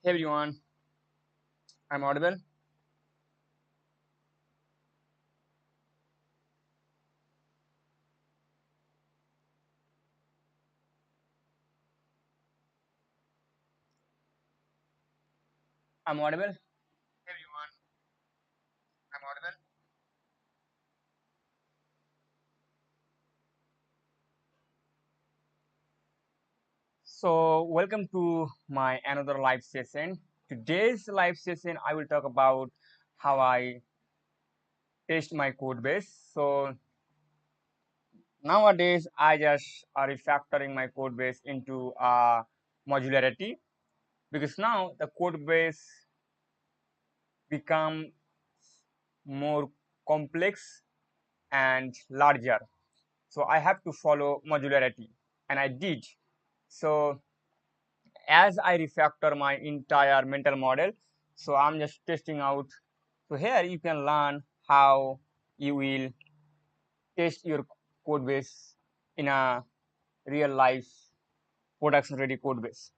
Hey everyone, I'm audible. I'm audible. Hey everyone, I'm audible. So welcome to my another live session. Today's live session, I will talk about how I test my code base. So nowadays, I just refactoring my code base into modularity because now the code base become more complex and larger. So I have to follow modularity, and I did. So as I refactor my entire mental model, so I'm just testing out. So here you can learn how you will test your code base in a real life production ready code base.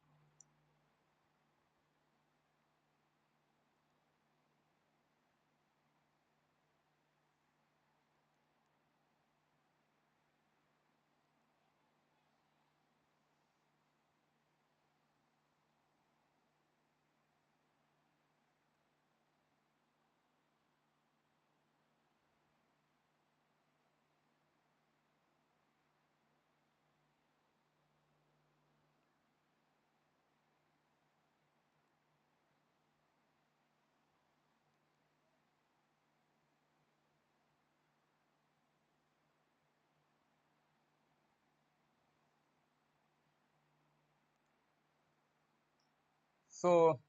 So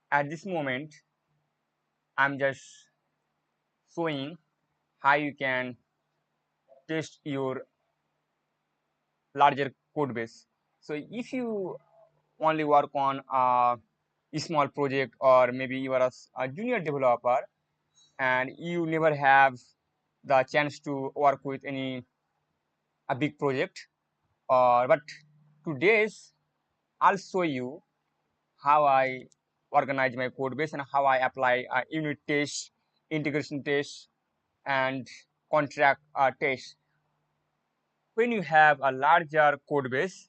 at this moment, I'm just showing how you can test your larger code base. So if you only work on a small project, or maybe you are a junior developer and you never have the chance to work with any a big project, but today's I'll show you how I organize my code base and how I apply unit tests, integration tests, and contract tests. When you have a larger code base,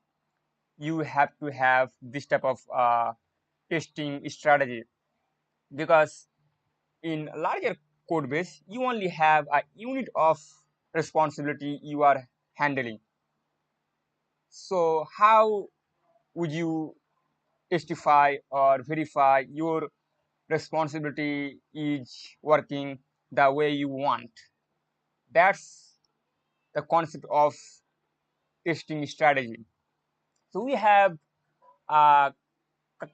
you have to have this type of testing strategy, because in larger code base you only have a unit of responsibility you are handling. So how would you testify or verify your responsibility is working the way you want? That's the concept of testing strategy. So we have a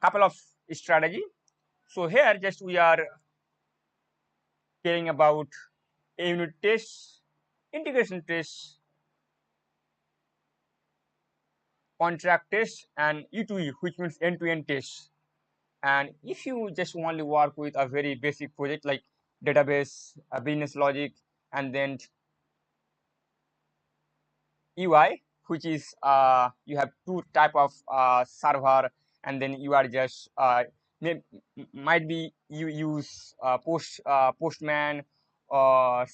couple of strategy. So here just we are caring about a unit tests, integration tests, contract tests, and E2E, which means end-to-end tests. And if you just only work with a very basic project like database, business logic, and then UI, which is you have two type of server, and then you are just might be you use Postman or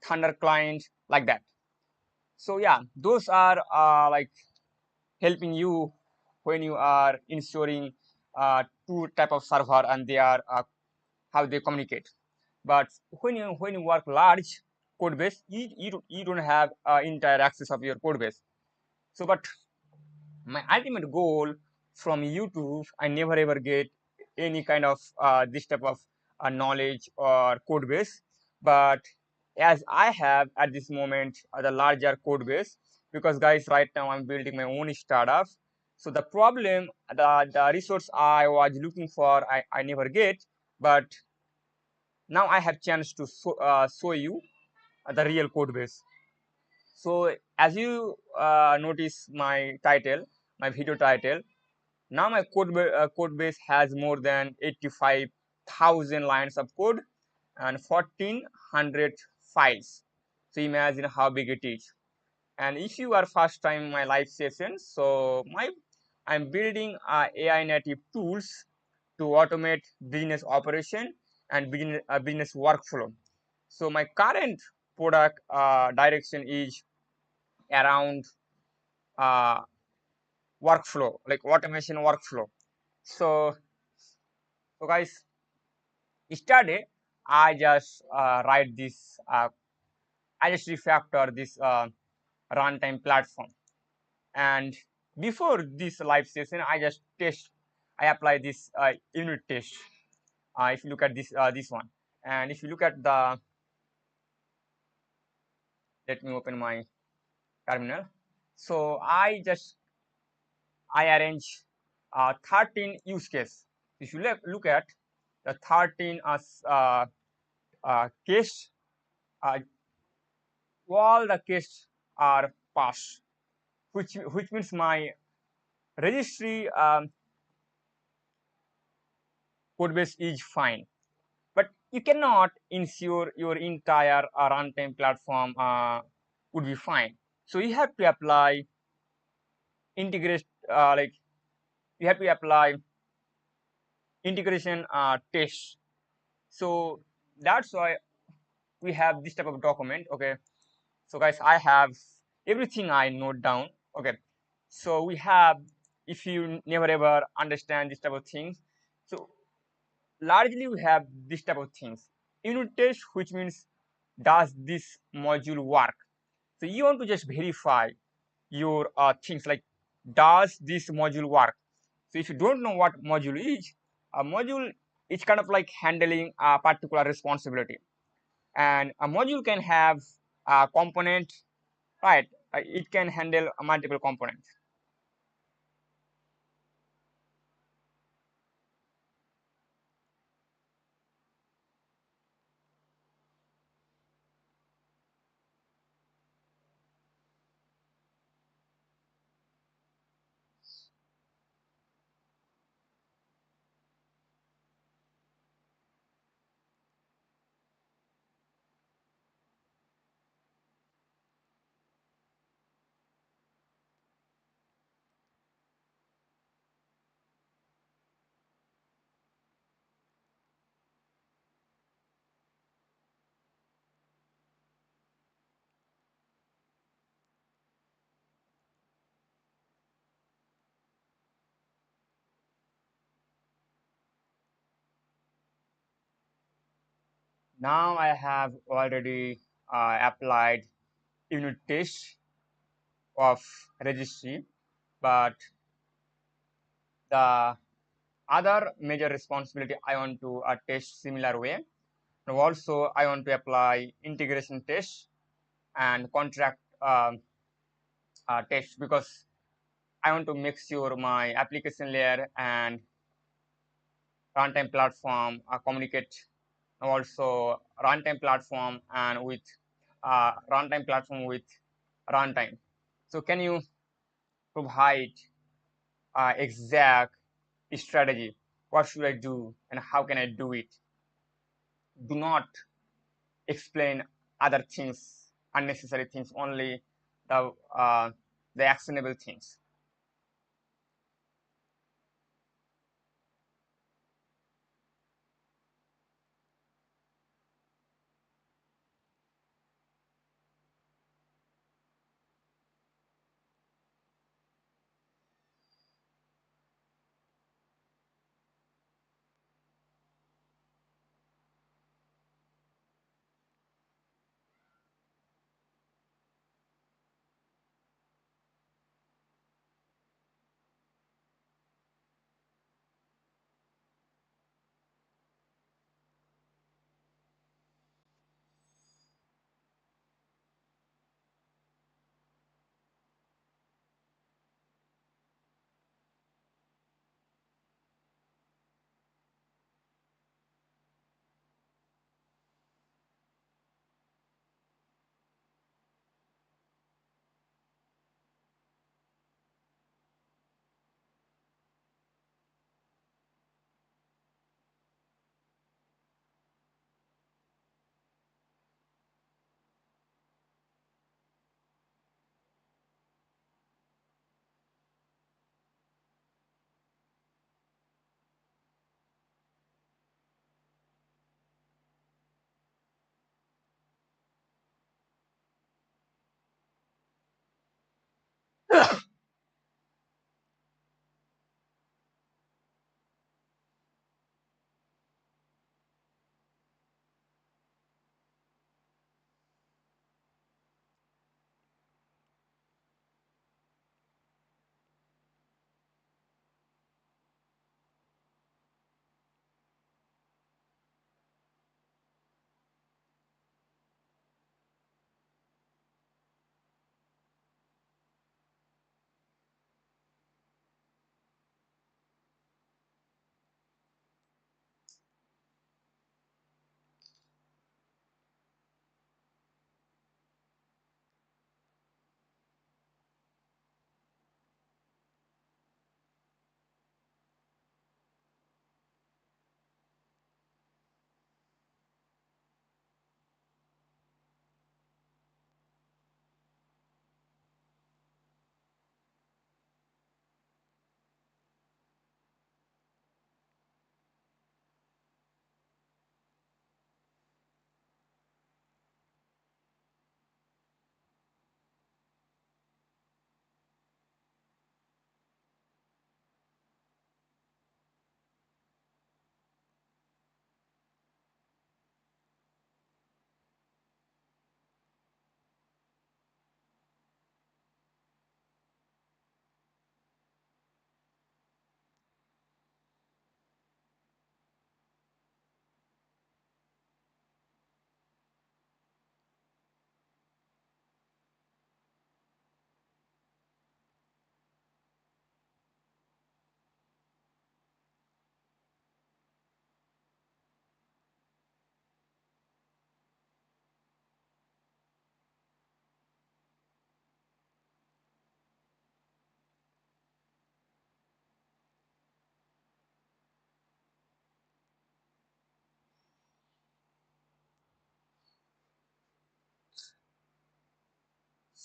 Thunder client, like that. So yeah, those are like helping you when you are ensuring two type of server and they are how they communicate. But when you work large code base, you don't have entire access of your code base. So but my ultimate goal from YouTube, I never ever get any kind of this type of knowledge or code base. But as I have at this moment the larger code base, because guys, right now I'm building my own startup. So the problem, the resource I was looking for, I never get. But now I have chance to show you the real code base. So as you notice my title, my video title, now my code base has more than 85,000 lines of code and 1,400 files. So imagine how big it is. And if you are first time my live session, so my I'm building AI native tools to automate business operation and business workflow. So my current product direction is around uh, workflow, like automation workflow. So, so guys, yesterday I just write this. I just refactor this runtime platform, and before this live session, I just test. I apply this unit test. If you look at this one, and if you look at the, let me open my terminal. So I arrange 13 use case. If you look at the 13 case, uh, all the cases are passed, which means my registry code base is fine. But you cannot ensure your entire runtime platform would be fine. So you have to apply integrate like you have to apply integration tests. So that's why we have this type of document. Okay, so guys, I have everything I note down. Okay, so we have, if you never ever understand this type of things, so largely we have this type of things. Unit test, which means does this module work? So you want to just verify your things like, does this module work? So if you don't know what module is, a module is kind of like handling a particular responsibility, and a module can have a component, right? It can handle multiple components. Now I have already applied unit test of registry, but the other major responsibility I want to test similar way. And also I want to apply integration test and contract test, because I want to make sure my application layer and runtime platform communicate. Also runtime platform and with runtime platform with runtime. So can you provide exact strategy? What should I do and how can I do it? Do not explain other things, unnecessary things, only the uh, the actionable things.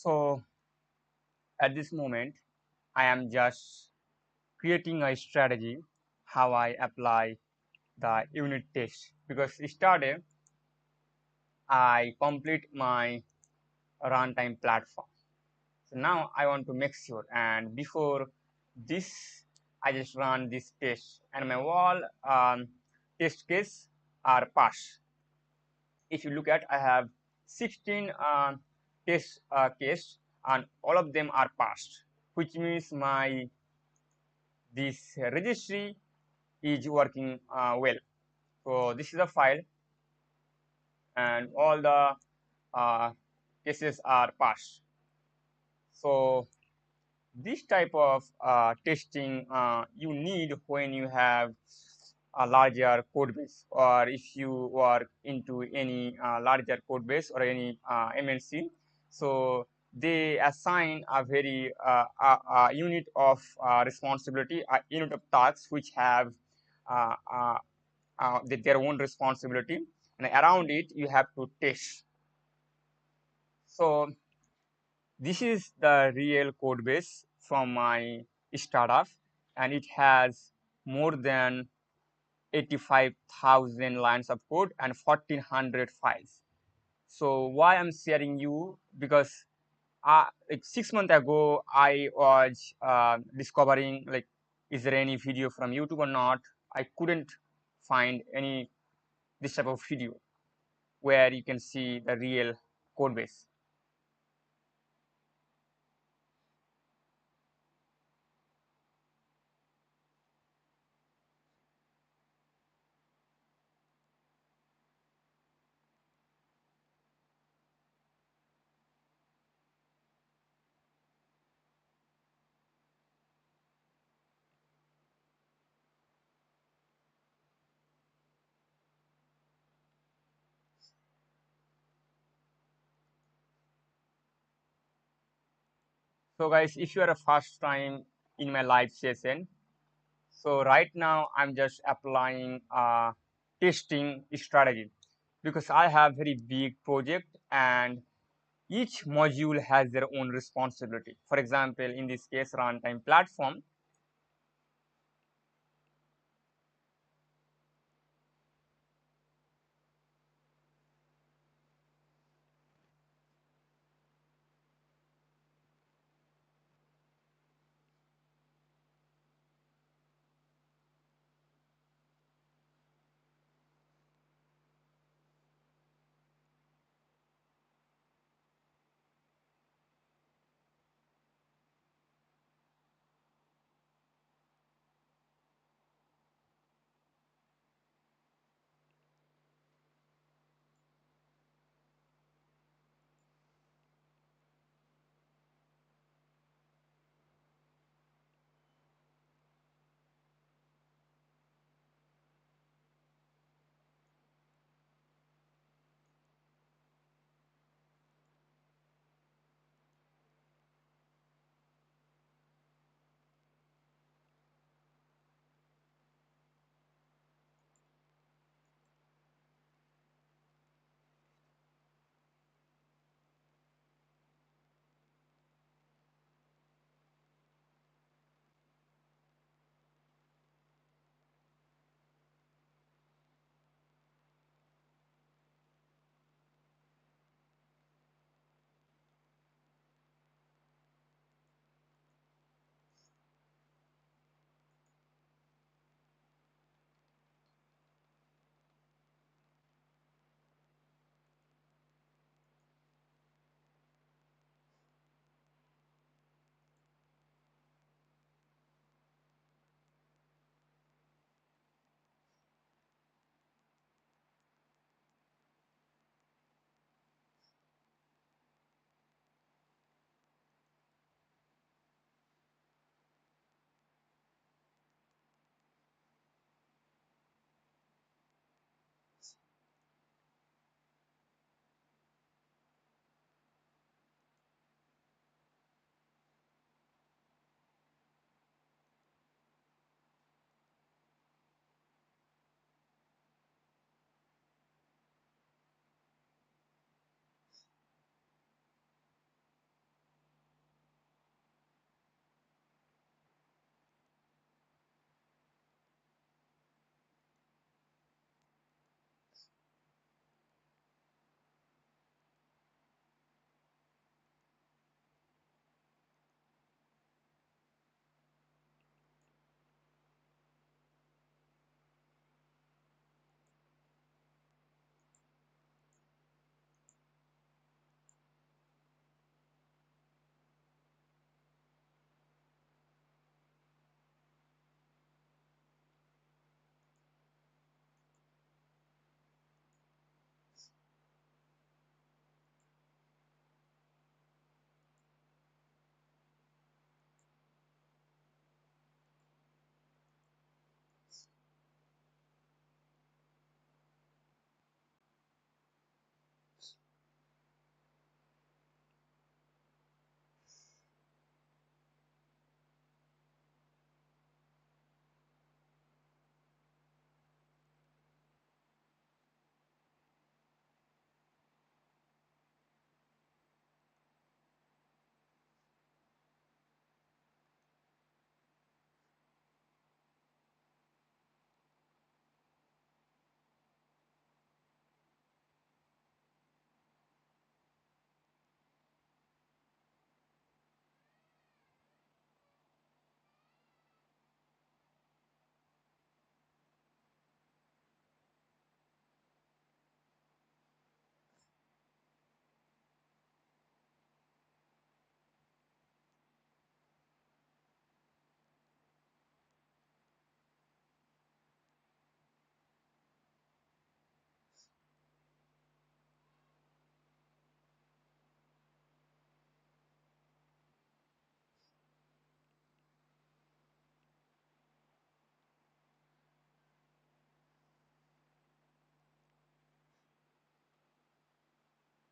So at this moment, I am just creating a strategy how I apply the unit test, because yesterday I complete my runtime platform. So now I want to make sure, and before this, I just run this test, and my all test case are passed. If you look at, I have 16 test case, and all of them are passed, which means my this registry is working well. So this is a file, and all the uh, cases are passed. So this type of testing you need when you have a larger code base, or if you work into any larger code base or any MNC. So they assign a very unit of responsibility, a unit of tasks which have uh, uh, their own responsibility, and around it you have to test. So this is the real code base from my startup, and it has more than 85,000 lines of code and 1400 files. So why I'm sharing you, because like 6 months ago I was discovering, like, is there any video from YouTube or not. I couldn't find any this type of video where you can see the real code base. So guys, if you are a first time in my live session, so right now I'm just applying a testing strategy, because I have very big project and each module has their own responsibility. For example, in this case, runtime platform.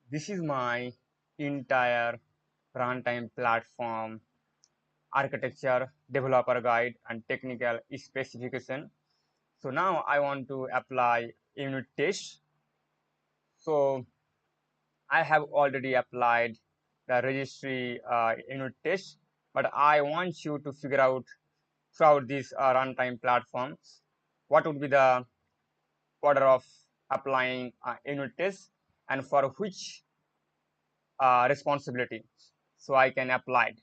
This is my entire runtime platform architecture, developer guide, and technical specification. So now I want to apply unit test. So I have already applied the registry unit test, but I want you to figure out throughout this runtime platform what would be the order of applying unit test and for which responsibility, so I can apply it.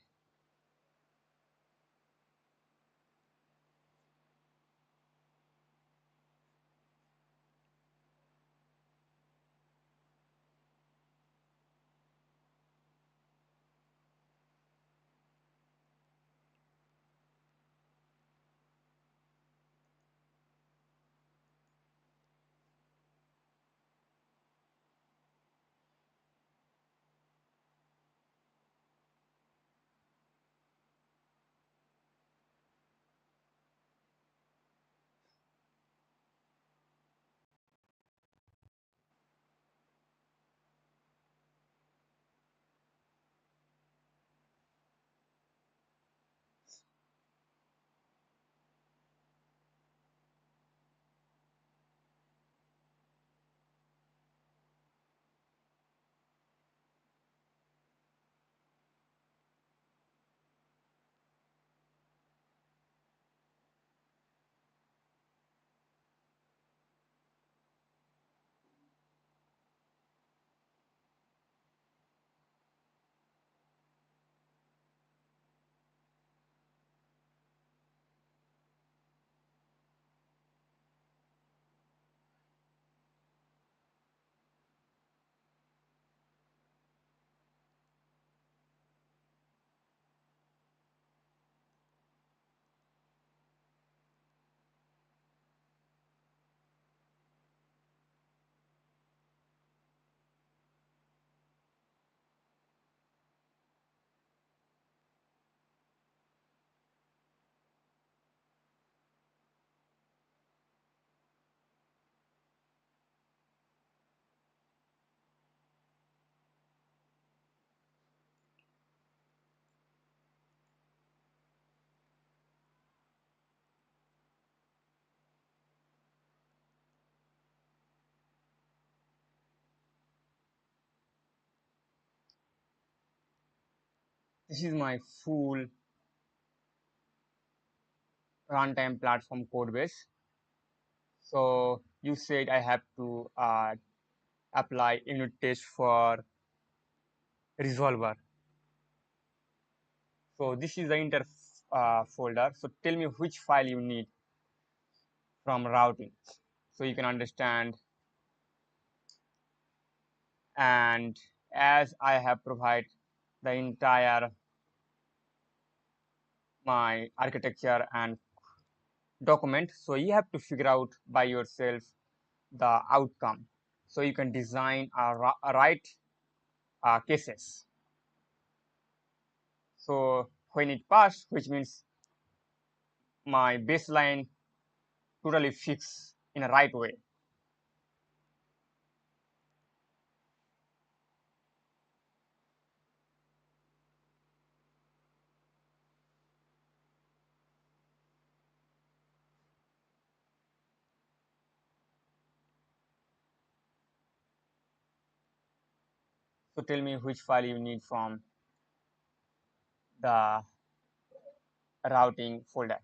This is my full runtime platform code base. So you said I have to apply unit test for resolver. So this is the inter folder. So tell me which file you need from routing, so you can understand. And as I have provided the entire my architecture and document, so you have to figure out by yourself the outcome, so you can design a right cases. So when it passed, which means my baseline totally fixed in a right way. So tell me which file you need from the routing folder.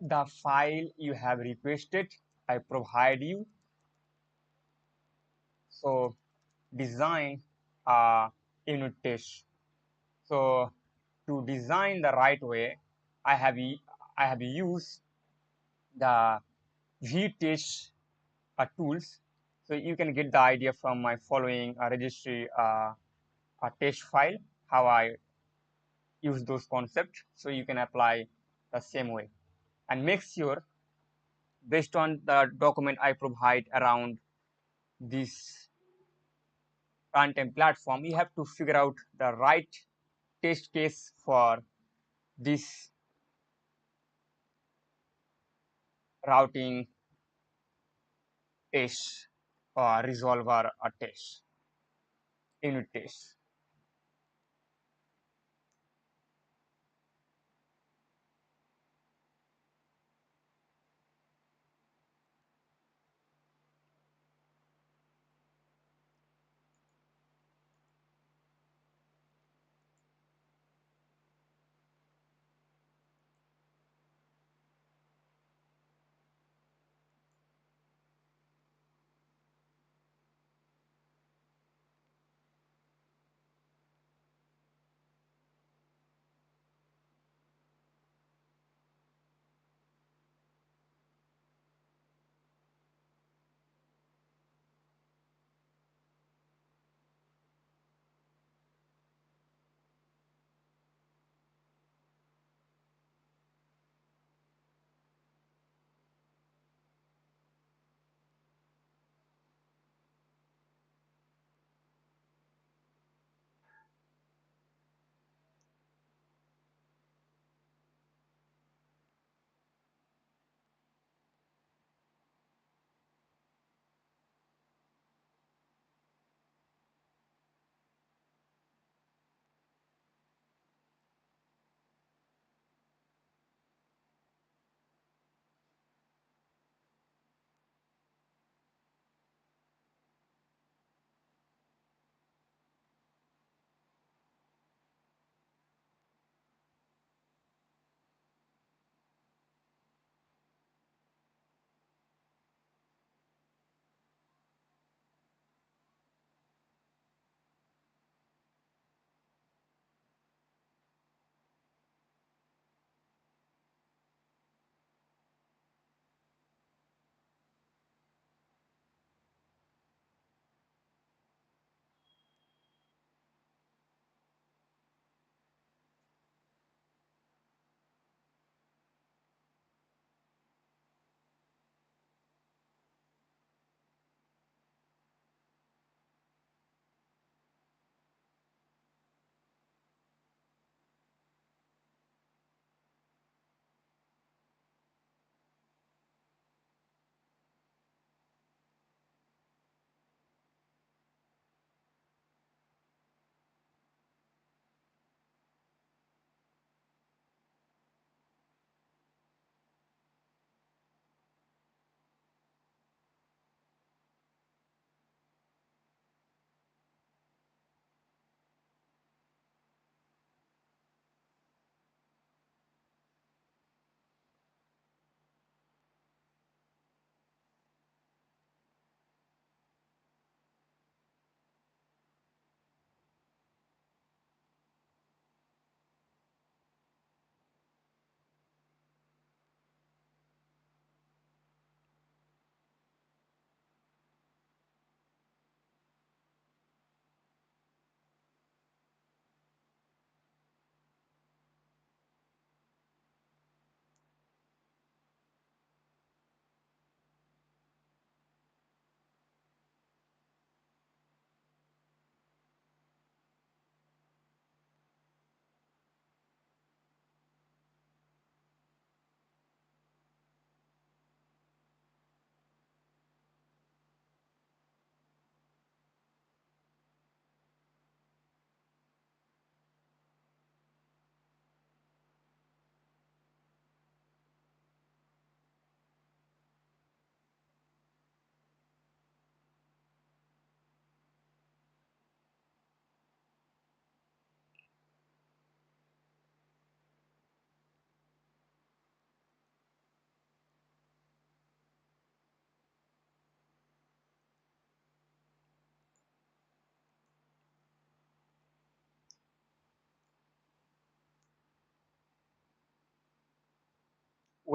the file you have requested, I provide you. So design a unit test. So to design the right way, I have used the vtest tools. So you can get the idea from my following registry a test file, how I use those concepts. So you can apply the same way and make sure, based on the document I provide around this runtime platform, you have to figure out the right test case for this routing test or resolver or test, unit test.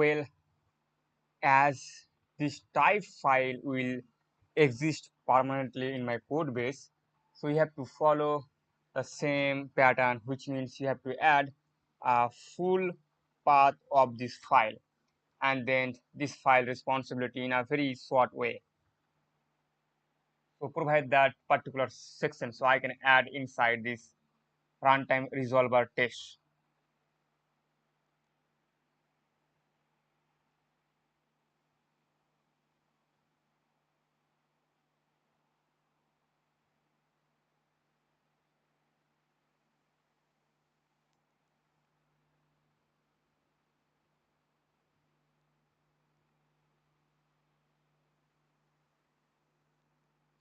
well, as this type file will exist permanently in my code base, so you have to follow the same pattern, which means you have to add a full path of this file and then this file responsibility in a very short way. So provide that particular section so I can add inside this runtime resolver test.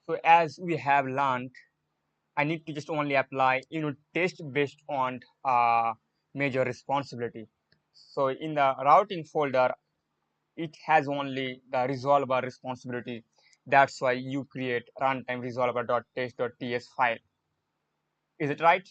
So as we have learned, I need to just only apply unit test based on major responsibility. So in the routing folder, it has only the resolver responsibility. That's why you create runtime resolver.test.ts file. Is it right?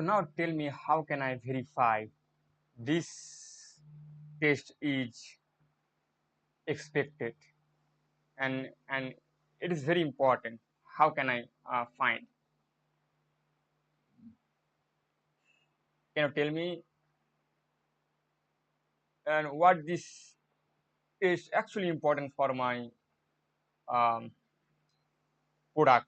So now tell me, how can I verify this test is expected? And it is very important. How can I find? Can you tell me and what this is actually important for my um, product?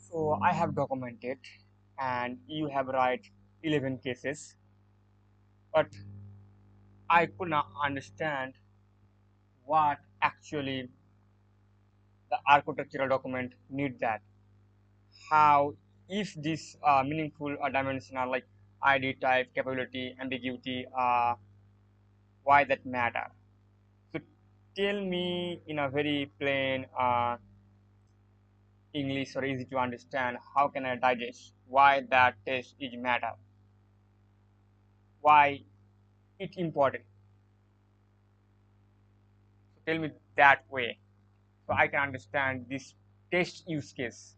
So I have documented and you have write 11 cases, but I could not understand what actually the architectural document need that. How if this meaningful dimension are like ID type, capability, ambiguity, why that matter? So tell me in a very plain English or easy to understand, how can I digest why that test is matter, why it important. So tell me that way so I can understand this test use case.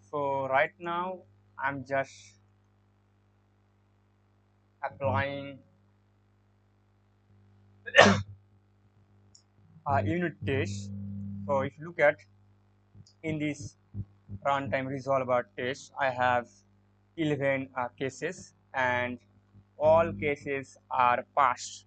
So right now I'm just applying unit test. So if you look at in this runtime resolver test, I have 11 cases and all cases are passed.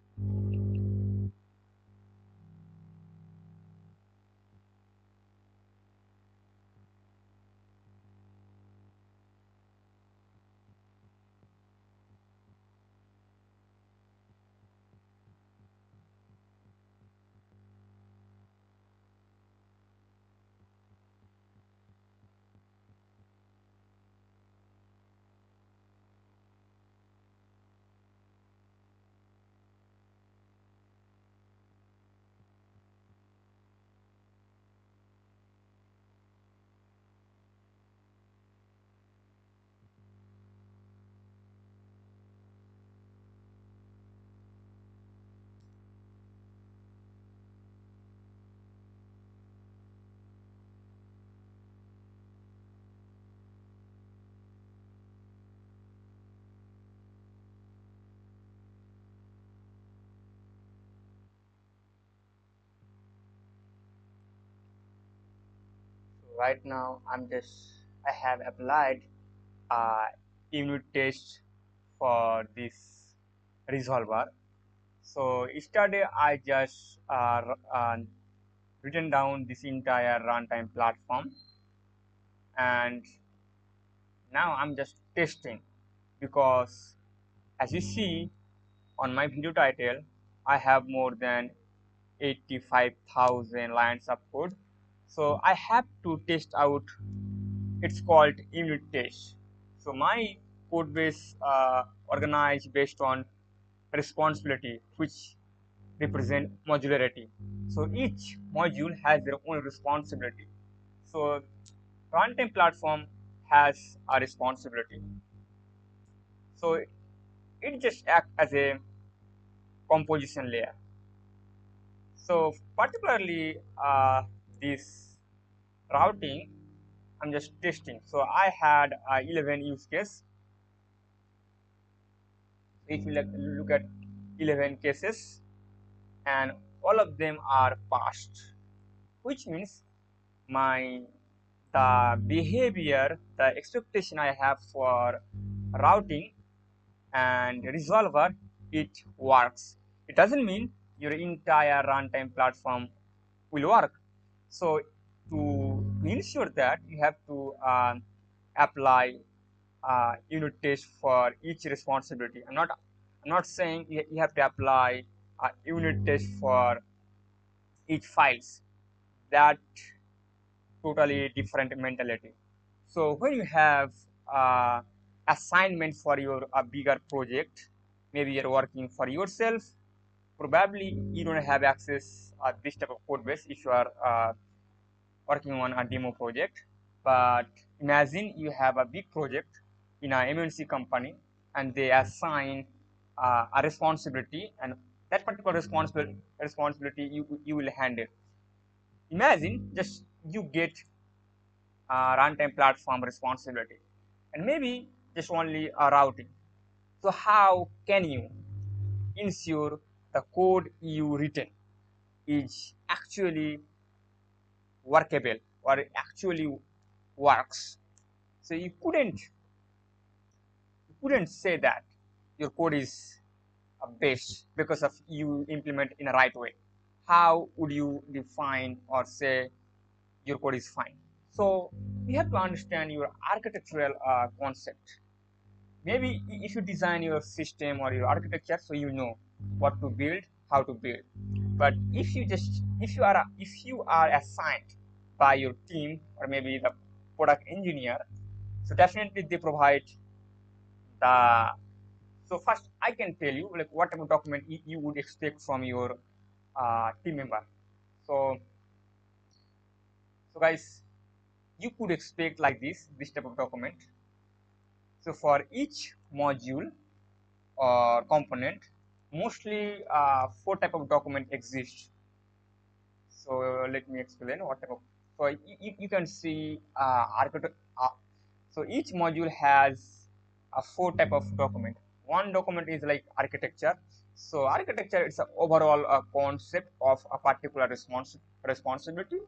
So right now I have applied uh, unit test for this resolver. So yesterday I just written down this entire runtime platform, and now I'm just testing because as you see on my video title, I have more than 85,000 lines of code. So I have to test out. It's called unit test. So my code base organized based on responsibility, which represent modularity. So each module has their own responsibility. So runtime platform has a responsibility. So it just acts as a composition layer. So particularly this routing, I'm just testing. So I had 11 use case. If you look at 11 cases, and all of them are passed, which means my the behavior, the expectation I have for routing and resolver, it works. It doesn't mean your entire runtime platform will work. So to ensure that, you have to apply unit test for each responsibility. I'm not saying you have to apply a unit test for each files. That totally different mentality. So when you have uh, assignment for your bigger project. Maybe you're working for yourself. Probably you don't have access this type of code base if you are working on a demo project. But imagine you have a big project in a MNC company, and they assign a responsibility, and that particular responsibility you will handle. Imagine just you get runtime platform responsibility, and maybe just only a routing. So how can you ensure the code you written is actually workable or actually works? So you couldn't say that your code is best because of you implement in a right way. How would you define or say your code is fine? So you have to understand your architectural concept. Maybe if you design your system or your architecture, so you know what to build, how to build. But if you are assigned by your team or maybe the product engineer, so definitely they provide the. So first, I can tell you like what type of document you would expect from your team member. So, so guys, you could expect like this type of document. So for each module or component, mostly four type of document exist. So let me explain what type of. So you can see architect. So each module has a four type of document. One document is like architecture. So architecture is an overall concept of a particular responsibility.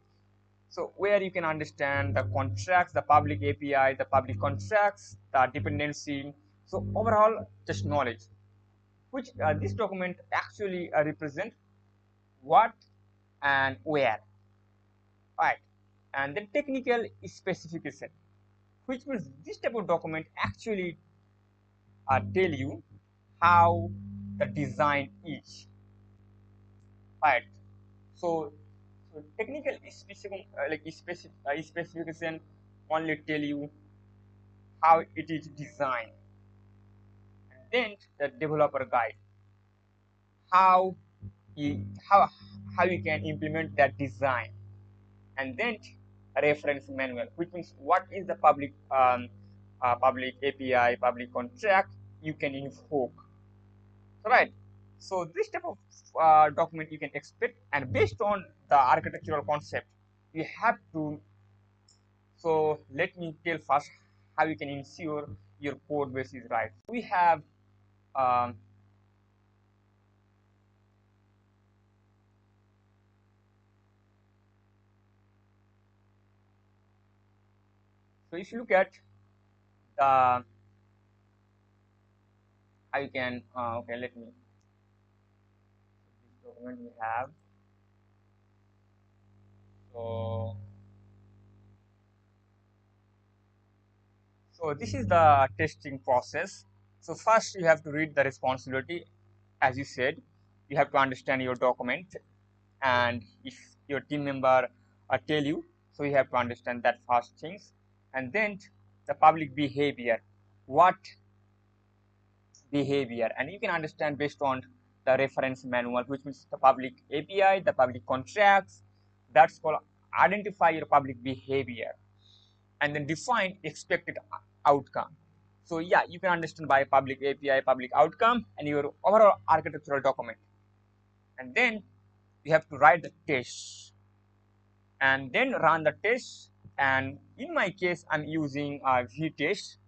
So where you can understand the contracts, the public API, the public contracts, the dependency. So overall, just knowledge, which this document actually represent what and where, right? And the technical specification, which means this type of document actually tell you how the design is, right? So, so technical specification only tell you how it is designed, and then the developer guide how you how you can implement that design, and then a reference manual, which means what is the public API, public contract you can invoke, right? So this type of document you can expect, and based on the architectural concept, you have to. So let me tell first how you can ensure your code base is right. We have um, so if you look at the how you can okay, let me this document we have. So So this is the testing process. So first you have to read the responsibility. As you said, you have to understand your document, and if your team member tell you, so you have to understand that first things, and then the public behavior. What behavior? And you can understand based on the reference manual, which means the public API, the public contracts. That's called identify your public behavior, and then define expected outcome. So yeah, you can understand by public API, public outcome, and your overall architectural document. And then you have to write the test and then run the test. And in my case, I'm using V test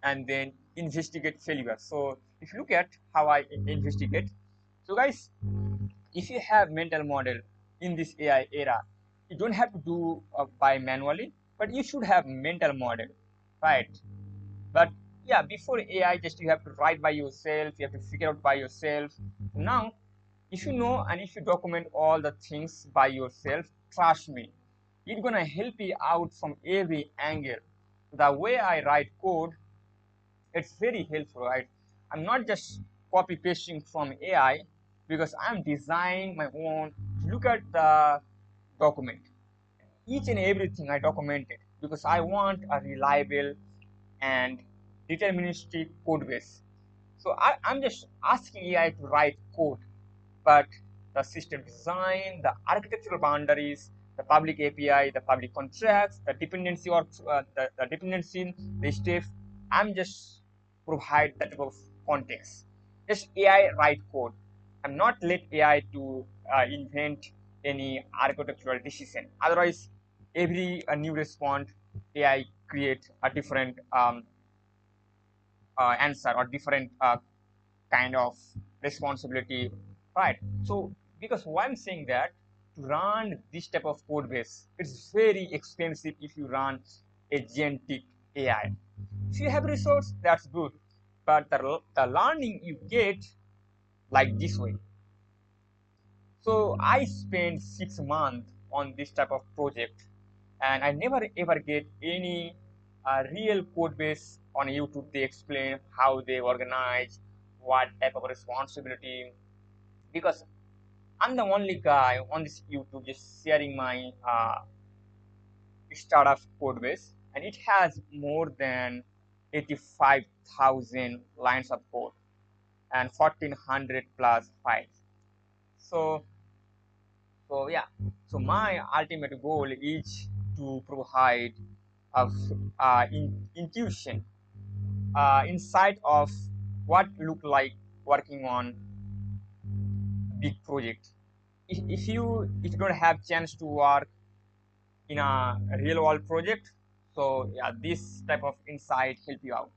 and then investigate failure. So if you look at how I investigate, so guys, if you have mental model in this AI era, you don't have to do by manually, but you should have mental model, right? But yeah, before AI, just you have to write by yourself, you have to figure out by yourself. Now, if you know and if you document all the things by yourself, trust me, it's gonna help you out from every angle. The way I write code, it's very helpful, right? I'm not just copy pasting from AI because I'm designing my own. Look at the document. Each and everything I documented because I want a reliable and deterministic code base. So I'm just asking AI to write code, but the system design, the architectural boundaries, the public API, the public contracts, the dependency or the dependency, the step, I'm just provide that type of context. Just AI write code. I'm not let AI to invent any architectural decision. Otherwise, every new response, AI create a different answer or different kind of responsibility, right? So because why I'm saying that, to run this type of code base, it's very expensive if you run agentic AI. If you have resource, that's good, but the learning you get like this way. So I spent 6 months on this type of project, and I never ever get any real code base on YouTube. They explain how they organize, what type of responsibility, because I'm the only guy on this YouTube just sharing my startup code base, and it has more than 85,000 lines of code and 1400 plus files. So, yeah. So my ultimate goal is to provide of intuition, insight of what look like working on big project. If you don't have chance to work in a real world project, so yeah, this type of insight help you out.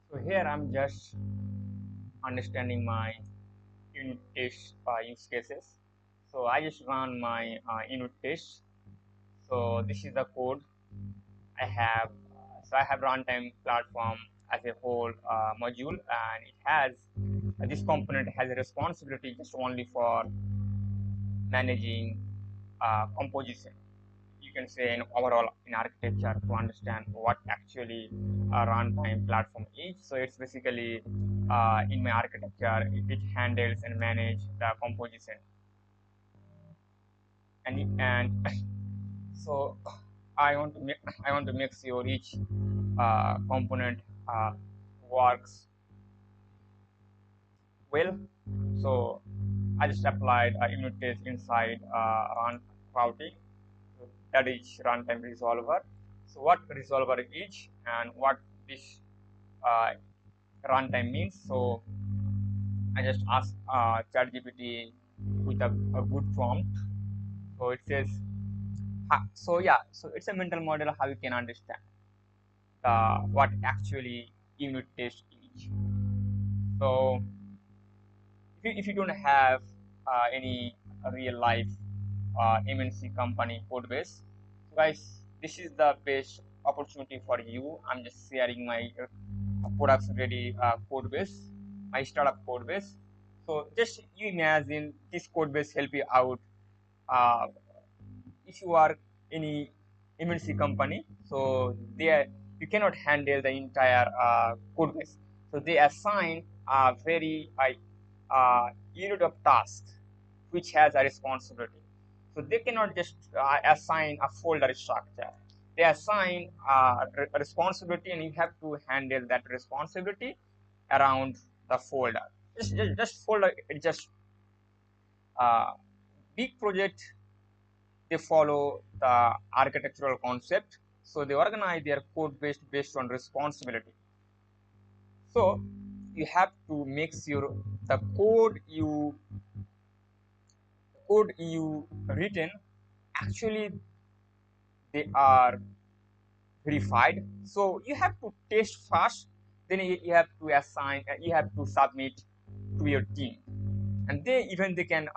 So here I'm just understanding my unit test use cases. So I just run my unit test. So this is the code I have. So I have runtime platform as a whole module, and it has this component has a responsibility just only for managing composition. You can say in overall in architecture to understand what actually a runtime platform is. So it's basically in my architecture, it handles and manage the composition, and so I want to make sure each component works well. So I just applied a unit test inside run routing. So that is runtime resolver. So what resolver is and what this uh, runtime means. So I just asked ChatGPT with a good prompt. So it says, so yeah, so it's a mental model how you can understand what actually unit test is. So if you don't have any real life MNC company code base, so guys, this is the best opportunity for you. I'm just sharing my products ready code base, my startup code base. So just you imagine this code base help you out. Uh, if you are any MNC company, so they you cannot handle the entire code base. So they assign a very unit of task which has a responsibility. So they cannot just assign a folder structure. They assign a responsibility, and you have to handle that responsibility around the folder. Just folder. It's just uh, big project. They follow the architectural concept, so they organize their code based on responsibility. So you have to make sure the code you written actually they are verified. So you have to test first, then you have to assign, you have to submit to your team, and they can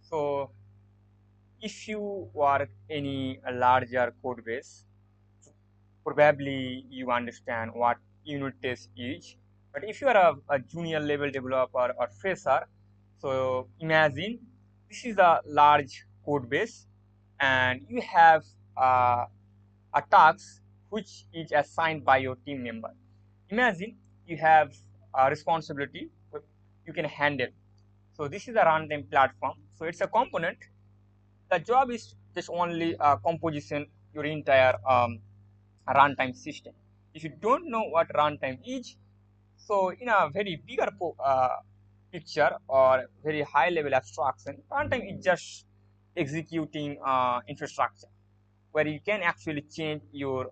so if you work any larger code base, probably you understand what unit test is. But if you are a junior level developer or fresher, so imagine this is a large code base, and you have uh, a task which is assigned by your team member. Imagine you have a responsibility you can handle. So this is a runtime platform. So it's a component. The job is just only composition your entire runtime system. If you don't know what runtime is, so in a very bigger picture or very high level abstraction, runtime is just executing infrastructure where you can actually change your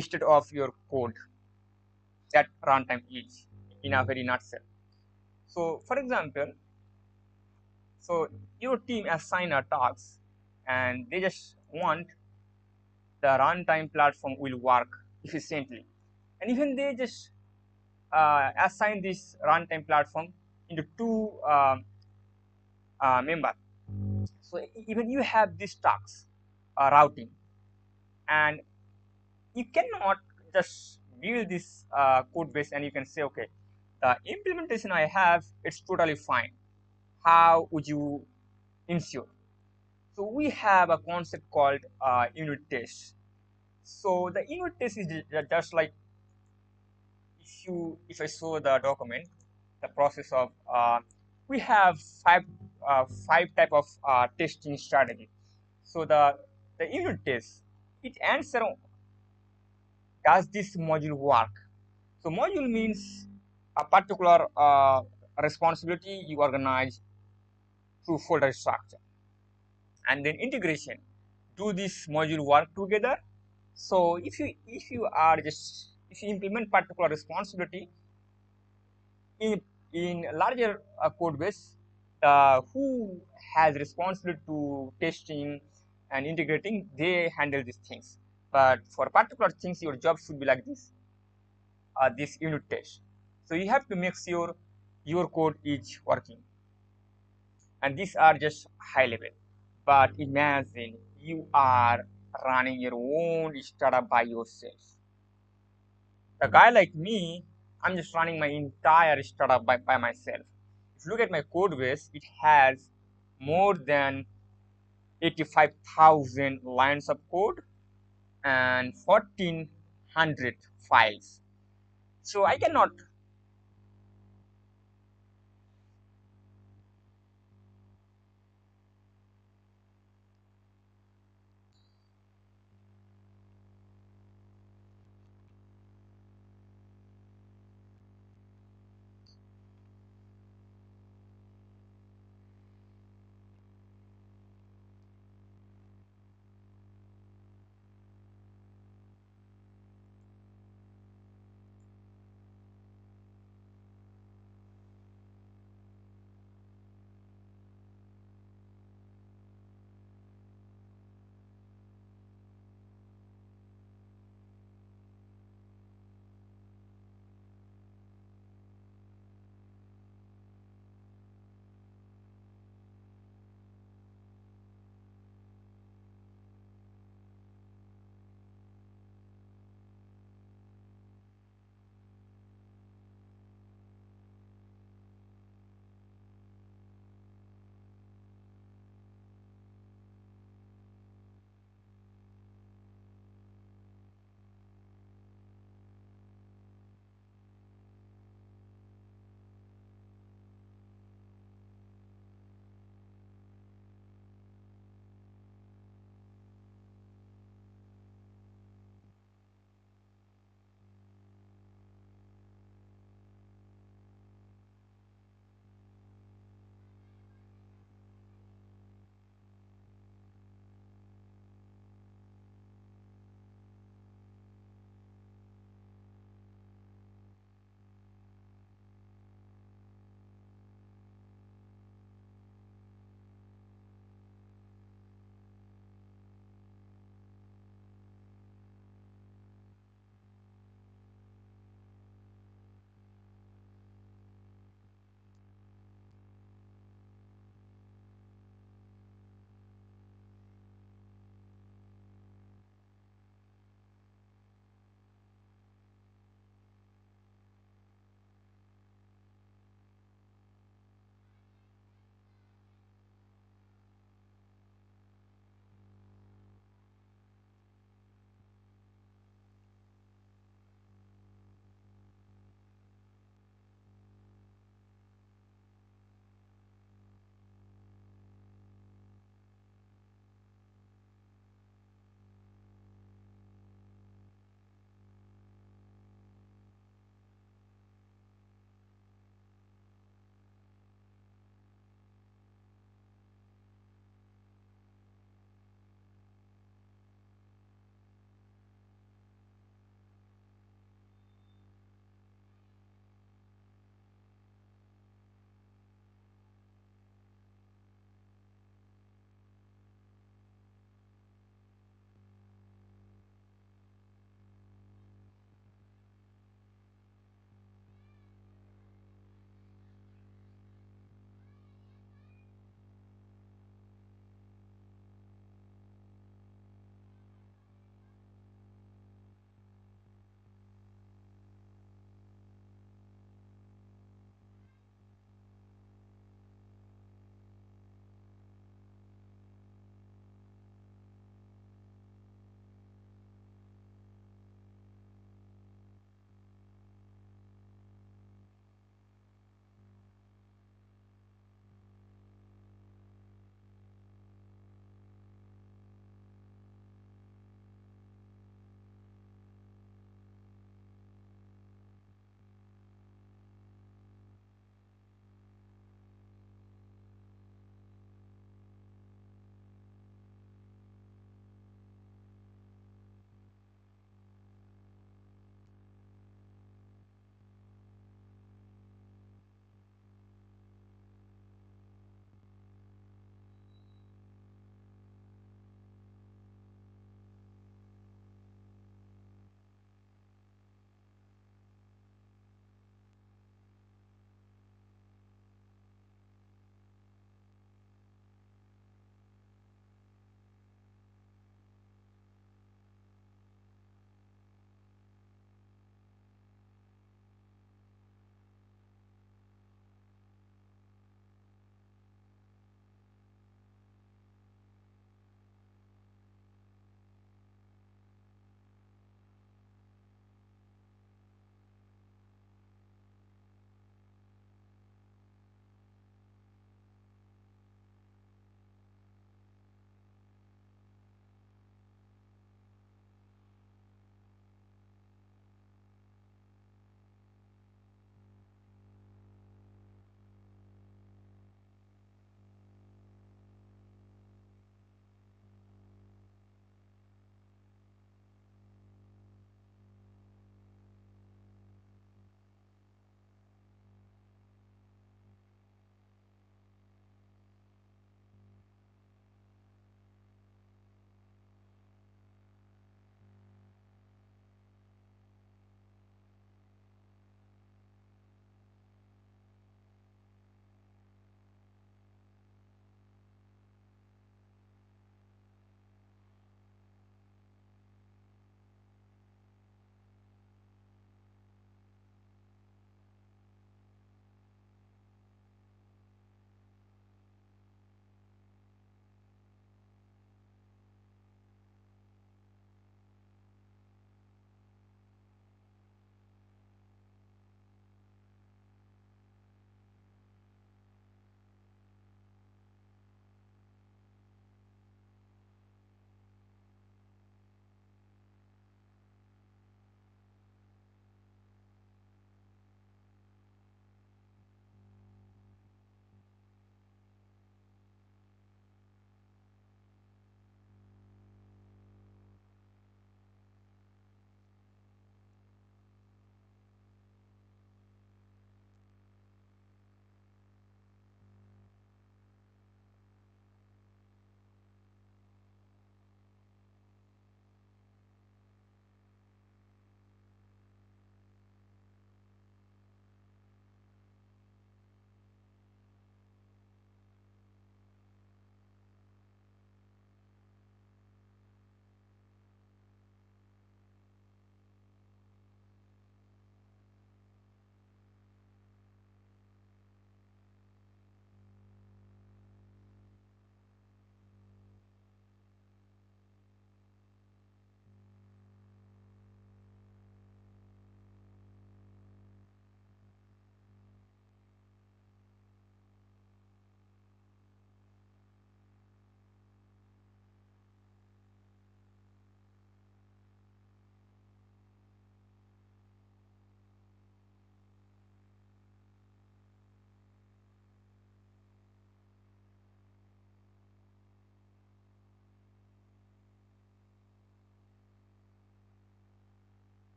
state of your code. That runtime is in a very nutshell. So for example, so your team assign a task and they just want the runtime platform will work efficiently. And even they just assign this runtime platform into two members. So even you have this task routing, and you cannot just build this code base and you can say, okay, the implementation I have, it's totally fine. How would you ensure? So we have a concept called unit test. So the unit test is just like if I show the document, the process of we have five type of testing strategy. So the unit test it answer does this module work. So module means a particular responsibility you organize through folder structure, and then integration. Do this module work together? So if you are just if you implement particular responsibility, in larger code base, who has responsibility to testing and integrating, they handle these things. But for particular things, your job should be like this unit test. So you have to make sure your code is working. And these are just high level. But imagine you are running your own startup by yourself. A guy like me, I'm just running my entire startup by myself. If you look at my code base, it has more than 85,000 lines of code and 1,400 files. So I cannot.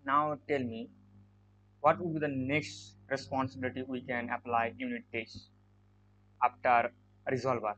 Now tell me, what would be the next responsibility we can apply unit test after resolver?